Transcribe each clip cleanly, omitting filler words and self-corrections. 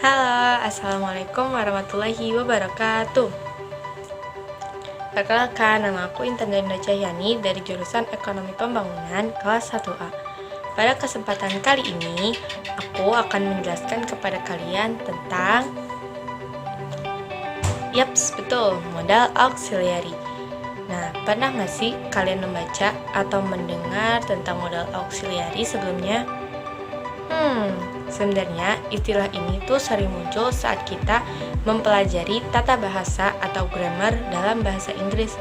Halo, Assalamualaikum warahmatullahi wabarakatuh. Perkenalkan, nama aku Intan Dinda Cahyani dari jurusan Ekonomi Pembangunan kelas 1A. Pada kesempatan kali ini, aku akan menjelaskan kepada kalian tentang betul, modal auxiliary. Nah, pernah nggak sih kalian membaca atau mendengar tentang modal auxiliary sebelumnya? Sebenarnya istilah ini tuh sering muncul saat kita mempelajari tata bahasa atau grammar dalam bahasa Inggris.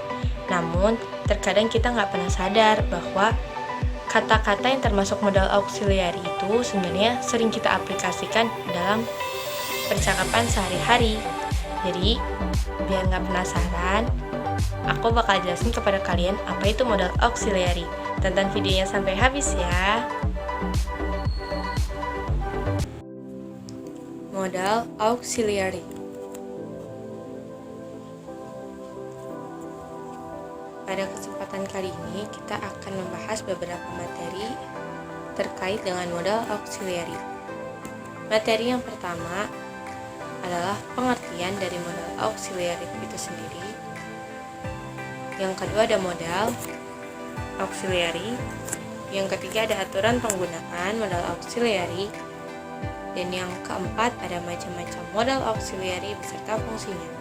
Namun, terkadang kita nggak pernah sadar bahwa kata-kata yang termasuk modal auxiliary itu sebenarnya sering kita aplikasikan dalam percakapan sehari-hari. Jadi, biar nggak penasaran, aku bakal jelasin kepada kalian apa itu modal auxiliary. Tonton videonya sampai habis ya. Modal auxiliary. Pada kesempatan kali ini kita akan membahas beberapa materi terkait dengan modal auxiliary. Materi yang pertama adalah pengertian dari modal auxiliary itu sendiri. Yang kedua ada modal auxiliary. Yang ketiga ada aturan penggunaan modal auxiliary. Dan yang keempat ada macam-macam modal auxiliary beserta fungsinya.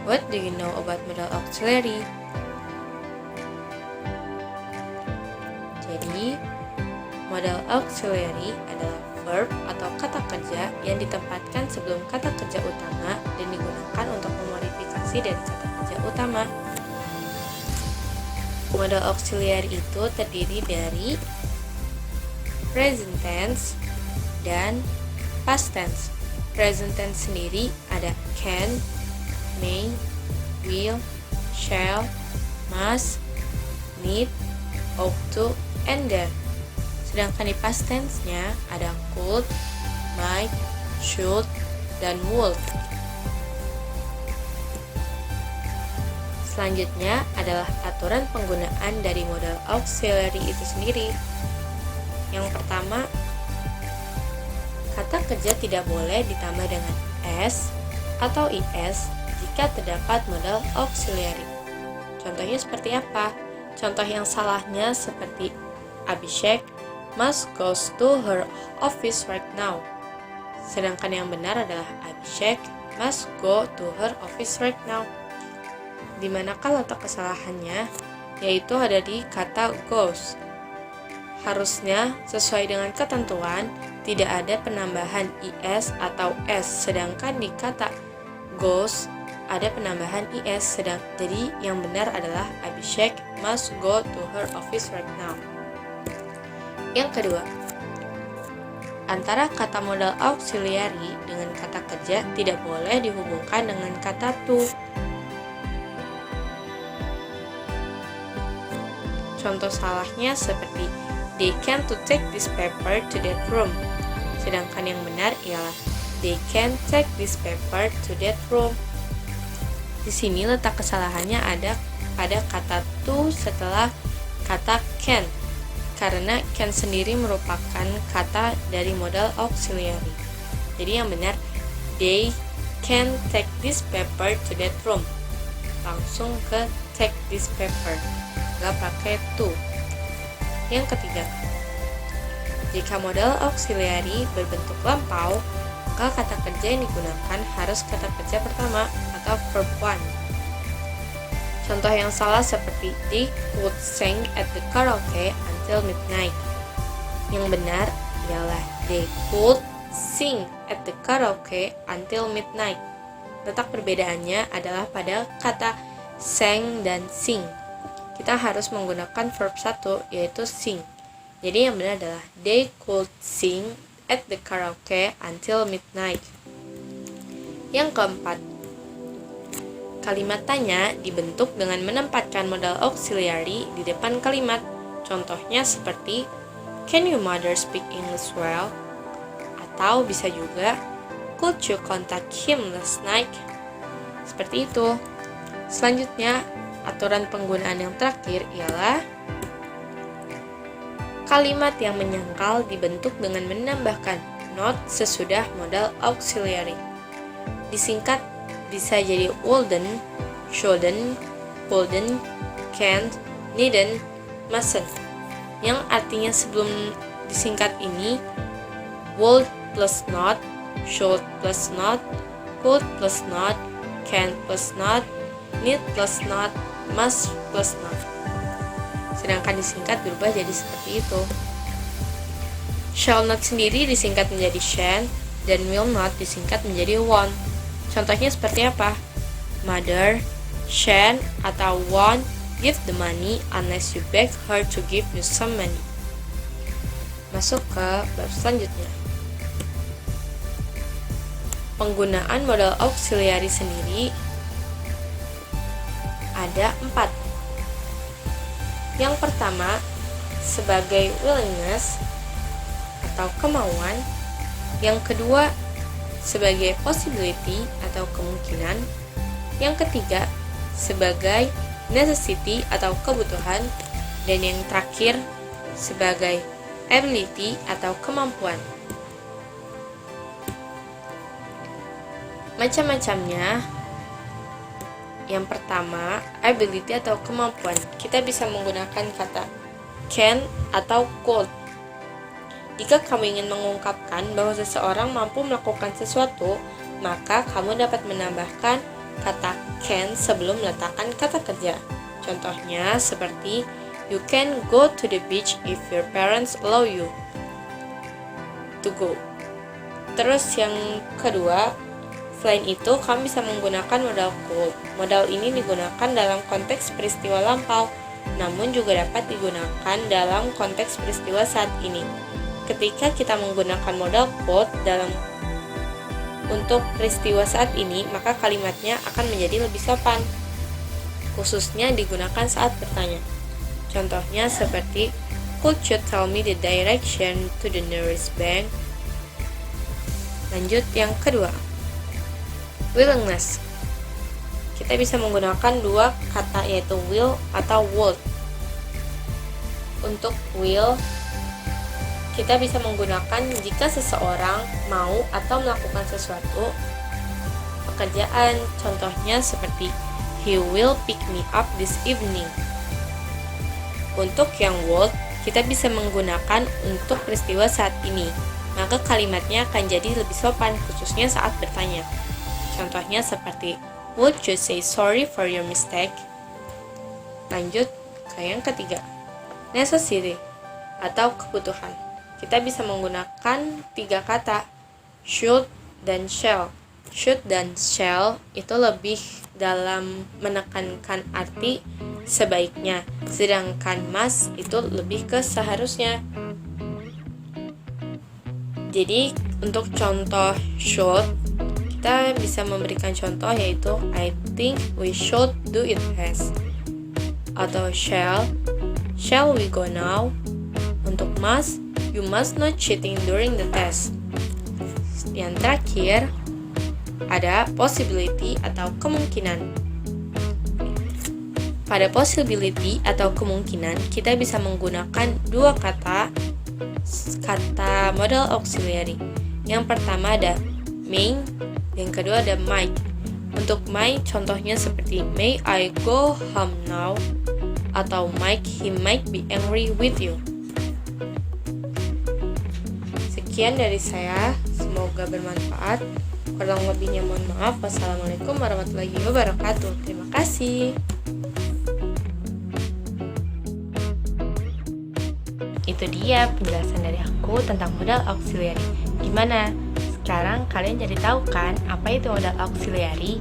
What do you know about modal auxiliary? Jadi, modal auxiliary adalah verb atau kata kerja yang ditempatkan sebelum kata kerja utama dan digunakan untuk memodifikasi dari kata kerja utama. Modal auxiliary itu terdiri dari present tense dan past tense. Present tense sendiri ada can, may, will, shall, must, need, ought to, and dare. Sedangkan di past tense-nya ada could, might, should, dan would. Selanjutnya adalah aturan penggunaan dari modal auxiliary itu sendiri. Yang pertama, kata kerja tidak boleh ditambah dengan s atau is jika terdapat modal auxiliary. Contohnya seperti apa? Contoh yang salahnya seperti Abhishek must go to her office right now. Sedangkan yang benar adalah Abhishek must go to her office right now. Dimanakah letak kesalahannya? Yaitu ada di kata goes. Harusnya sesuai dengan ketentuan tidak ada penambahan is atau s, sedangkan di kata goes ada penambahan is. Jadi yang benar adalah Abhishek must go to her office right now. Yang kedua, antara kata modal auxiliary dengan kata kerja tidak boleh dihubungkan dengan kata to. Contoh salahnya seperti they can to take this paper to that room. Sedangkan yang benar ialah they can take this paper to that room. Di sini letak kesalahannya ada pada kata to setelah kata can. Karena can sendiri merupakan kata dari modal auxiliary. Jadi yang benar they can take this paper to that room. Langsung ke take this paper. Gak pakai to. Yang ketiga, jika modal auxiliary berbentuk lampau, maka kata kerja yang digunakan harus kata kerja pertama atau verb 1. Contoh yang salah seperti they would sing at the karaoke until midnight. Yang benar ialah they could sing at the karaoke until midnight. Letak perbedaannya adalah pada kata sang dan sing. Kita harus menggunakan verb 1 yaitu sing. Jadi yang benar adalah they could sing at the karaoke until midnight. Yang keempat, kalimat tanya dibentuk dengan menempatkan modal auxiliary di depan kalimat. Contohnya seperti can your mother speak English well? Atau bisa juga could you contact him last night? Seperti itu. Selanjutnya, aturan penggunaan yang terakhir ialah kalimat yang menyangkal dibentuk dengan menambahkan not sesudah modal auxiliary. Disingkat bisa jadi wouldn't, shouldn't, couldn't, can't, needn't, mustn't. Yang artinya sebelum disingkat ini would plus not, should plus not, could plus not, can plus not, need plus not, must plus not. Sedangkan disingkat berubah jadi seperti itu. Shall not sendiri disingkat menjadi shan't, dan will not disingkat menjadi won't. Contohnya seperti apa? Mother shan't atau won't give the money unless you beg her to give you some money. Masuk ke bab selanjutnya. Penggunaan modal auxiliary sendiri ada 4. Yang pertama, sebagai willingness atau kemauan. Yang kedua, sebagai possibility atau kemungkinan. Yang ketiga, sebagai necessity atau kebutuhan. Dan yang terakhir, sebagai ability atau kemampuan. Macam-macamnya. Yang pertama, ability atau kemampuan. Kita bisa menggunakan kata can atau could. Jika kamu ingin mengungkapkan bahwa seseorang mampu melakukan sesuatu, maka kamu dapat menambahkan kata can sebelum meletakkan kata kerja. Contohnya seperti you can go to the beach if your parents allow you to go. Terus yang kedua, selain itu, kami bisa menggunakan modal could. Modal ini digunakan dalam konteks peristiwa lampau, namun juga dapat digunakan dalam konteks peristiwa saat ini. Ketika kita menggunakan modal could untuk peristiwa saat ini, maka kalimatnya akan menjadi lebih sopan, khususnya digunakan saat bertanya. Contohnya seperti, could you tell me the direction to the nearest bank? Lanjut yang kedua, willingness. Kita bisa menggunakan dua kata yaitu will atau would. Untuk will, kita bisa menggunakan jika seseorang mau atau melakukan sesuatu pekerjaan. Contohnya seperti he will pick me up this evening. Untuk yang would, kita bisa menggunakan untuk peristiwa saat ini. Maka kalimatnya akan jadi lebih sopan, khususnya saat bertanya. Contohnya seperti, would you say sorry for your mistake? Lanjut ke yang ketiga, necessity atau kebutuhan. Kita bisa menggunakan 3 kata, should dan shall. Should dan shall itu lebih dalam menekankan arti sebaiknya, sedangkan must itu lebih ke seharusnya. Jadi untuk contoh should, kita bisa memberikan contoh yaitu I think we should do it fast. Atau shall we go now? Untuk must, you must not cheating during the test. Yang terakhir ada possibility atau kemungkinan. Pada possibility atau kemungkinan, kita bisa menggunakan 2 kata modal auxiliary. Yang pertama ada may, yang kedua ada might. Untuk may, contohnya seperti may I go home now, atau he might be angry with you. Sekian dari saya, semoga bermanfaat. Kurang lebihnya mohon maaf. Wassalamualaikum warahmatullahi wabarakatuh. Terima kasih. Itu dia penjelasan dari aku tentang modal auxiliary. Gimana? Sekarang kalian jadi tahu kan apa itu modal auxiliary?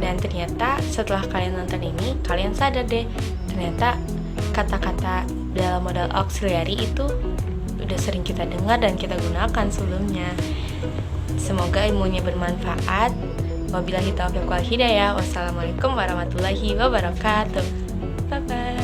Dan ternyata setelah kalian nonton ini, kalian sadar deh, ternyata kata-kata dalam modal auxiliary itu udah sering kita dengar dan kita gunakan sebelumnya. Semoga ilmunya bermanfaat. Wabillahi taufiq wal hidayah. Wassalamualaikum warahmatullahi wabarakatuh. Bye bye.